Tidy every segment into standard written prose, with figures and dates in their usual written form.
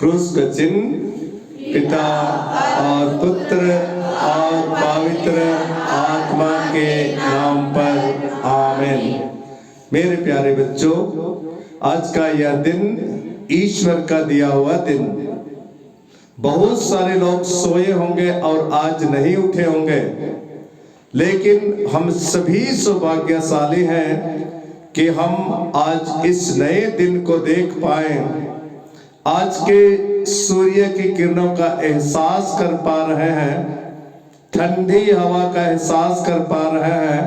क्रूस का चिन्ह पिता और पुत्र और पवित्र आत्मा के नाम पर आमीन। मेरे प्यारे बच्चों, आज का यह दिन ईश्वर का दिया हुआ दिन। बहुत सारे लोग सोए होंगे और आज नहीं उठे होंगे, लेकिन हम सभी सौभाग्यशाली हैं कि हम आज इस नए दिन को देख पाए। आज के सूर्य की किरणों का एहसास कर पा रहे हैं, ठंडी हवा का एहसास कर पा रहे हैं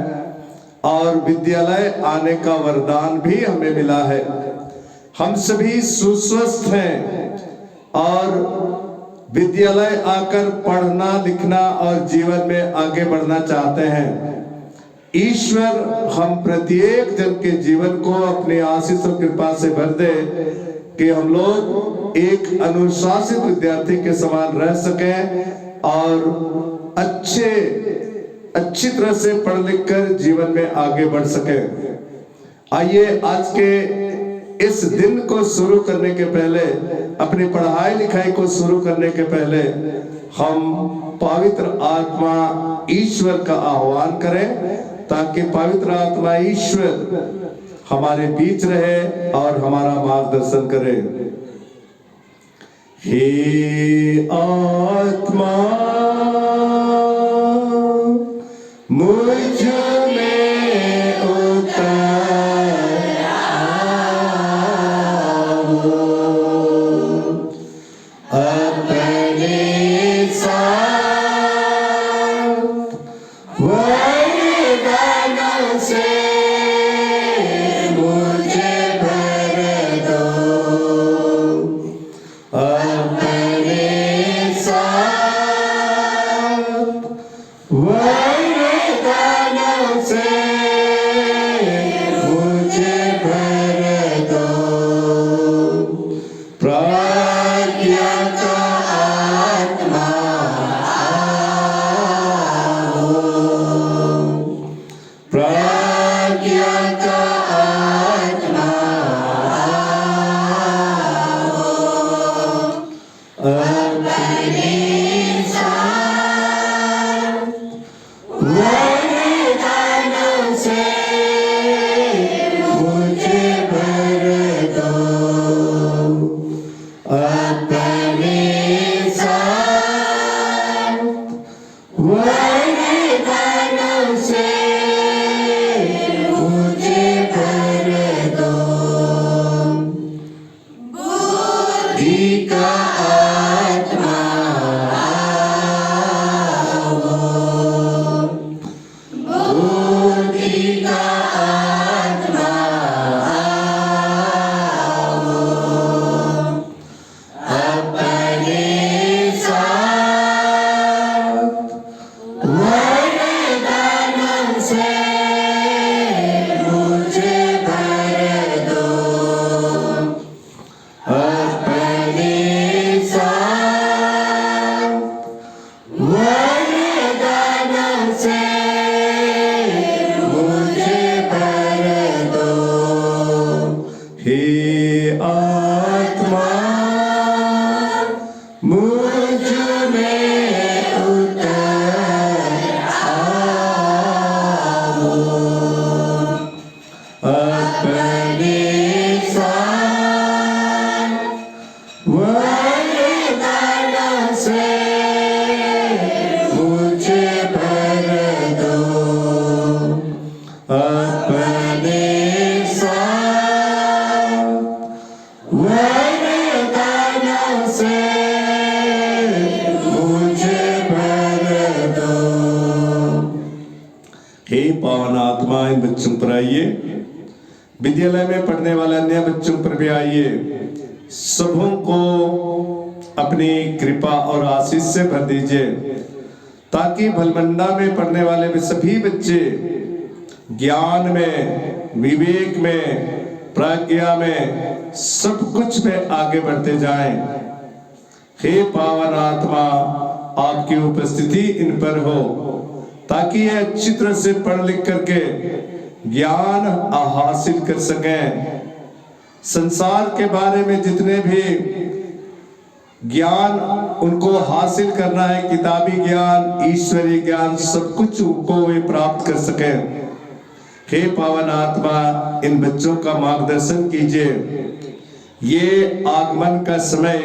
और विद्यालय आने का वरदान भी हमें मिला है। हम सभी सुस्वस्थ हैं और विद्यालय आकर पढ़ना लिखना और जीवन में आगे बढ़ना चाहते हैं। ईश्वर हम प्रत्येक जन के जीवन को अपनी आशीष और कृपा से भर दे कि हम लोग एक अनुशासित विद्यार्थी के समान रह सकें और अच्छी तरह से पढ़ लिख कर जीवन में आगे बढ़ सके। आइए आज के इस दिन को शुरू करने के पहले, अपनी पढ़ाई लिखाई को शुरू करने के पहले हम पवित्र आत्मा ईश्वर का आह्वान करें, ताकि पवित्र आत्मा ईश्वर हमारे बीच रहे और हमारा मार्गदर्शन करे। हे आत्मा मुझ में उतर आओ, अपने साथ वरदानों से मुझे भर दो, अपने साथ वरदानों से मुझे भर दो। प्रज्ञा का आत्मा आओ, प्रज्ञा का आत्मा आओ, अपने साथ वरदानों से मुझे भर दो, अपने साथ वरदानों से मुझे भर दो। बुद्धि का आत्मा आओ, बुद्धि का आत्मा आओ, अपने साथ वरदानों से मुझे भर दो, अपने साथ वरदानों से मुझे भर दो। हे आत्मा मुझ में उतर आओ, अपने साथ वरदानों से मुझे भर दो, अपने साथ वरदानों से मुझे भर दो। हे पावन आत्मा, इन बच्चों पर आइए, विद्यालय में पढ़ने वाले अन्य बच्चों पर भी आइए। सबों को अपनी कृपा और आशीष से भर दीजिए, ताकि भलमंडा में पढ़ने वाले भी सभी बच्चे ज्ञान में, विवेक में, प्रज्ञा में, सब कुछ में आगे बढ़ते जाएं। हे पावन आत्मा, आपकी उपस्थिति इन पर हो, ताकि ये अच्छी तरह से पढ़ लिख करके ज्ञान हासिल कर सकें। संसार के बारे में जितने भी ज्ञान उनको हासिल करना है, किताबी ज्ञान, ईश्वरीय ज्ञान, सब कुछ उनको वे प्राप्त कर सके। हे पावन आत्मा, इन बच्चों का मार्गदर्शन कीजिए। ये आगमन का समय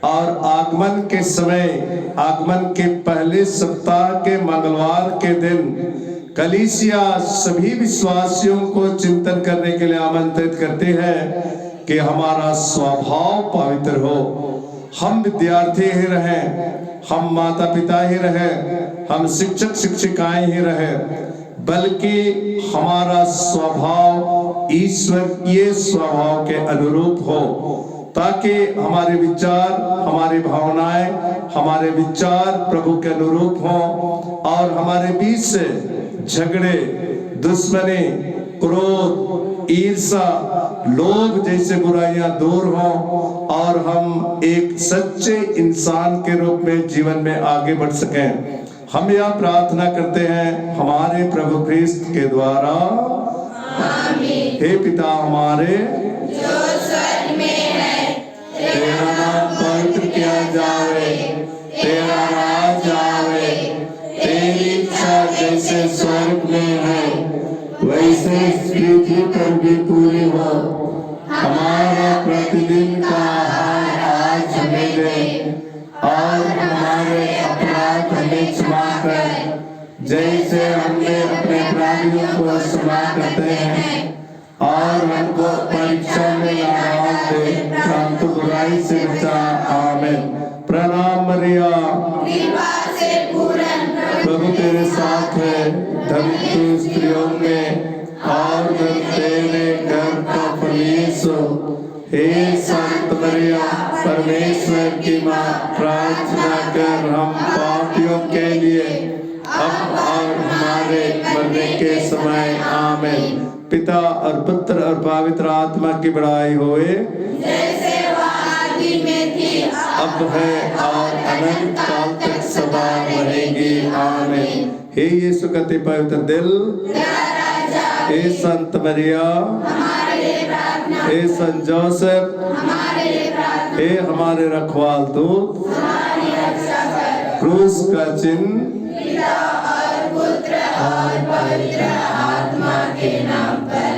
और आगमन के समय, आगमन के पहले सप्ताह के मंगलवार के दिन कलीसिया सभी विश्वासियों को चिंतन करने के लिए आमंत्रित करते हैं कि हमारा स्वभाव पवित्र हो। हम विद्यार्थी ही रहें, हम माता पिता ही रहें, हम शिक्षक शिक्षिकाएं ही रहें, बल्कि हमारा स्वभाव ईश्वरीय स्वभाव के अनुरूप हो, ताकि हमारे विचार, हमारी भावनाएं, हमारे विचार प्रभु के अनुरूप हों और हमारे बीच से झगड़े, दुश्मनी, क्रोध, ईर्ष्या, लोभ जैसे बुराइयां दूर हों और हम एक सच्चे इंसान के रूप में जीवन में आगे बढ़ सकें। हम यह प्रार्थना करते हैं हमारे प्रभु ख्रिस्त के द्वारा। आमीन। हे पिता हमारे जो स्वर्ग में है, तेरा नाम पवित्र किया जावे, तेरा राज आवे, तेरी इच्छा जैसे स्वर्ग में है वैसे पृथ्वी पर भी पूरी हो। हमारा प्रतिदिन का आहार आज हमें दे और हमारे अपराध हमें क्षमा कर, जैसे हमने अपने अपराधियों को क्षमा करते हैं, और हमको परीक्षा में न डाल दे, परंतु बुराई से बचा। आमीन। प्रणाम मरिया, कृपा से पूर्ण प्रभु तेरे साथ है, धन्य तू स्त्रियों में और धन्य तेरे गर्भ का फल यीशु। हे संत मरिया, परमेश्वर की माँ, प्रार्थना कर हम पापियों के लिए अब और हमारे मरने के समय। आमीन। पिता और पुत्र और पवित्र आत्मा की बड़ाई होए, जैसे वह आदि में थी, अब है और अनंत काल तक सदा रहेगी। आमीन। हे यीशु का अति पवित्र दिल, हे संत मरिया, हे संत जोसेफ, हे हमारे रखवाल दूत, क्रूस का चिन्ह पिता और पुत्र और पवित्र आत्मा के नाम पर।